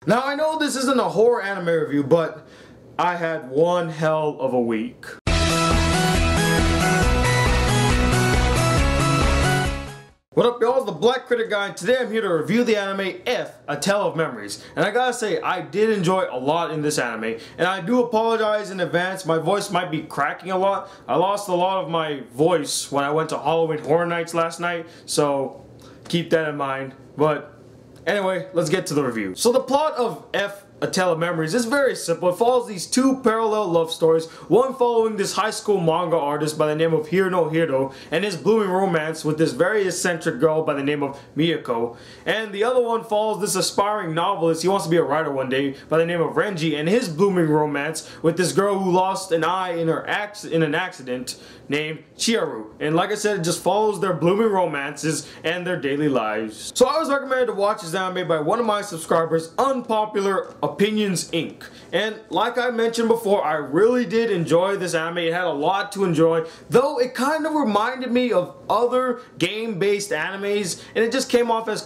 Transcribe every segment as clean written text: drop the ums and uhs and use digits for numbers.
Now I know this isn't a horror anime review, but I had one hell of a week. What up y'all, it's the Black Critic Guy, and today I'm here to review the anime F, A Tale of Memories. And I gotta say, I did enjoy a lot in this anime, and I do apologize in advance, my voice might be cracking a lot. I lost a lot of my voice when I went to Halloween Horror Nights last night, so keep that in mind. But anyway, let's get to the review. So the plot of F, A Tale of Memories is very simple. It follows these two parallel love stories, one following this high school manga artist by the name of Hiro and his blooming romance with this very eccentric girl by the name of Miyako, and the other one follows this aspiring novelist, he wants to be a writer one day, by the name of Renji, and his blooming romance with this girl who lost an eye in an accident named Chiharu. And like I said, it just follows their blooming romances and their daily lives. So I was recommended to watch this anime by one of my subscribers, Unpopular Opinions Inc. And like I mentioned before, I really did enjoy this anime. It had a lot to enjoy, though it kind of reminded me of other game-based animes, and it just came off as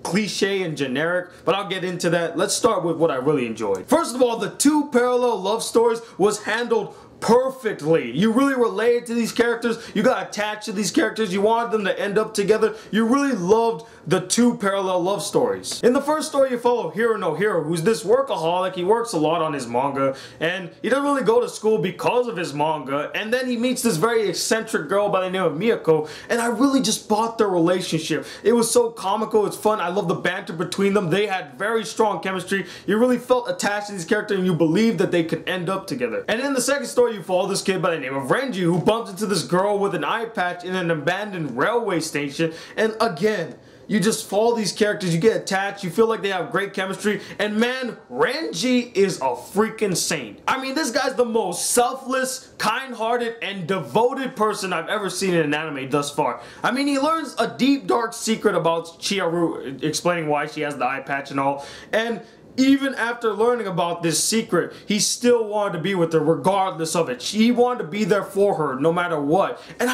cliche and generic, but I'll get into that. Let's start with what I really enjoyed. First of all, the two parallel love stories was handled perfectly. You really related to these characters, you got attached to these characters, you wanted them to end up together, you really loved the two parallel love stories. In the first story you follow Hiro, who's this workaholic. He works a lot on his manga, and he doesn't really go to school because of his manga, and then he meets this very eccentric girl by the name of Miyako, and I really just bought their relationship. It was so comical, it's fun, I love the banter between them, they had very strong chemistry, you really felt attached to these characters and you believed that they could end up together. And in the second story you follow this kid by the name of Renji, who bumps into this girl with an eye patch in an abandoned railway station, and again, you just follow these characters, you get attached, you feel like they have great chemistry, and man, Renji is a freaking saint. I mean, this guy's the most selfless, kind-hearted, and devoted person I've ever seen in an anime thus far. I mean, he learns a deep, dark secret about Chiharu, explaining why she has the eye patch and all, and even after learning about this secret, he still wanted to be with her regardless of it. He wanted to be there for her no matter what. And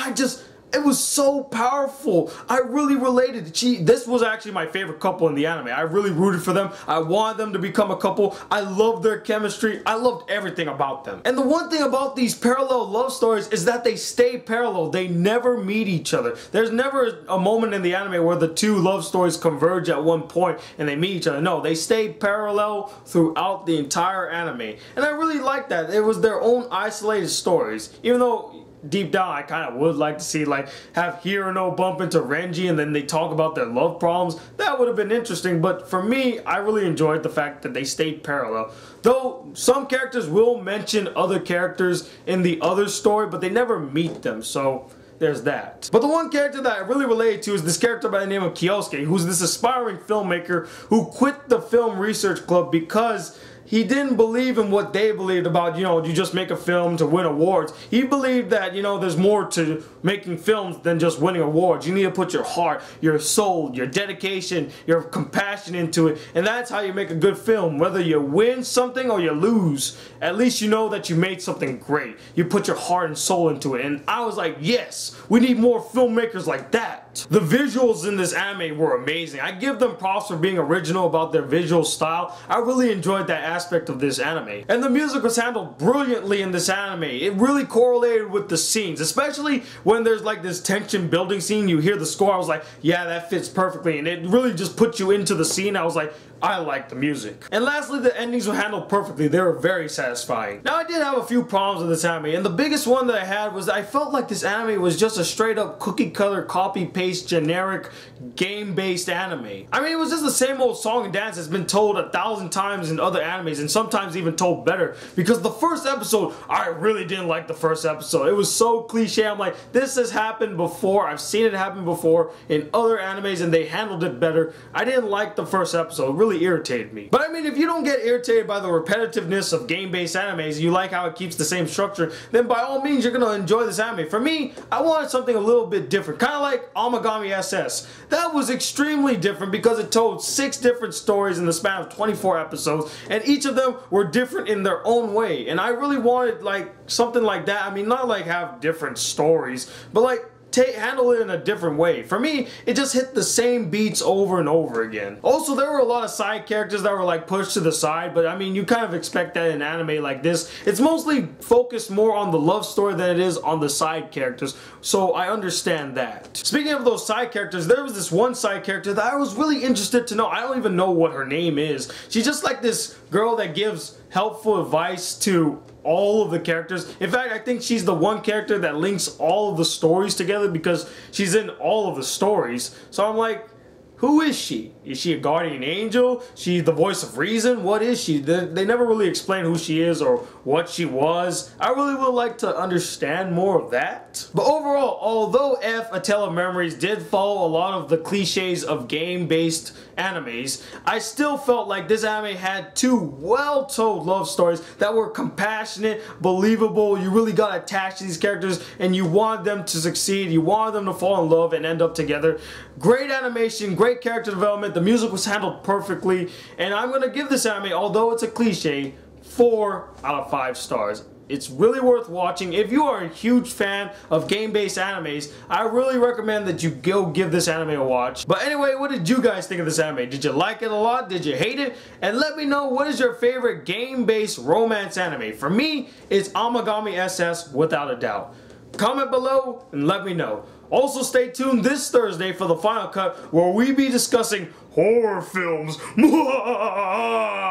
it was so powerful. I really related. This was actually my favorite couple in the anime. I really rooted for them. I wanted them to become a couple. I loved their chemistry. I loved everything about them. And the one thing about these parallel love stories is that they stay parallel. They never meet each other. There's never a moment in the anime where the two love stories converge at one point and they meet each other. No, they stay parallel throughout the entire anime. And I really liked that. It was their own isolated stories. Even though deep down I kind of would like to see, like, have Hiro bump into Renji and then they talk about their love problems. That would have been interesting, but for me, I really enjoyed the fact that they stayed parallel. Though some characters will mention other characters in the other story, but they never meet them, so there's that. But the one character that I really related to is this character by the name of Kyosuke, who's this aspiring filmmaker who quit the film research club because he didn't believe in what they believed about, you just make a film to win awards. He believed that, there's more to making films than just winning awards. You need to put your heart, your soul, your dedication, your compassion into it, and that's how you make a good film. Whether you win something or you lose, at least you know that you made something great. You put your heart and soul into it, and I was like, yes, we need more filmmakers like that. The visuals in this anime were amazing. I give them props for being original about their visual style. I really enjoyed that aspect of this anime. And the music was handled brilliantly in this anime. It really correlated with the scenes, especially when there's like this tension building scene. You hear the score, I was like, yeah, that fits perfectly, and it really just put you into the scene. I was like, I like the music. And lastly, the endings were handled perfectly. They were very satisfying. Now, I did have a few problems with this anime, and the biggest one that I had was I felt like this anime was just a straight up cookie cutter, copy paste, generic, game based anime. I mean, it was just the same old song and dance that's been told 1,000 times in other animes, and sometimes even told better, because the first episode, I really didn't like the first episode. It was so cliche. I'm like, this has happened before. I've seen it happen before in other animes and they handled it better. I didn't like the first episode. It really irritated me. But I mean, if you don't get irritated by the repetitiveness of game-based animes, you like how it keeps the same structure, then by all means you're gonna enjoy this anime. For me, I wanted something a little bit different, kind of like Amagami SS. That was extremely different because it told 6 different stories in the span of 24 episodes, and each of them were different in their own way, and I really wanted like something like that. I mean, not like have different stories, but like handle it in a different way. For me, it just hit the same beats over and over again. Also, there were a lot of side characters that were like pushed to the side, but I mean, you kind of expect that in anime like this. It's mostly focused more on the love story than it is on the side characters, so I understand that. Speaking of those side characters, there was this one side character that I was really interested to know. I don't even know what her name is. She's just like this girl that gives helpful advice to all of the characters. In fact, I think she's the one character that links all of the stories together because she's in all of the stories. So I'm like, who is she? Is she a guardian angel? She the voice of reason? What is she? They never really explain who she is or what she was. I really would like to understand more of that. But overall, although A Tale of Memories did follow a lot of the cliches of game-based animes, I still felt like this anime had two well-told love stories that were compassionate, believable. You really got attached to these characters and you wanted them to succeed. You wanted them to fall in love and end up together. Great animation, great character development. The music was handled perfectly, and I'm gonna give this anime, although it's a cliche, 4 out of 5 stars. It's really worth watching. If you are a huge fan of game-based animes, I really recommend that you go give this anime a watch. But anyway, what did you guys think of this anime? Did you like it a lot? Did you hate it? And let me know, what is your favorite game-based romance anime? For me, it's Amagami SS without a doubt. Comment below and let me know. Also, stay tuned this Thursday for the final cut where we be discussing horror films.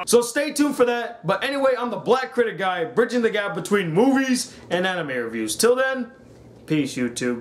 So stay tuned for that. But anyway, I'm the Black Critic Guy, bridging the gap between movies and anime reviews. Till then, peace, YouTube.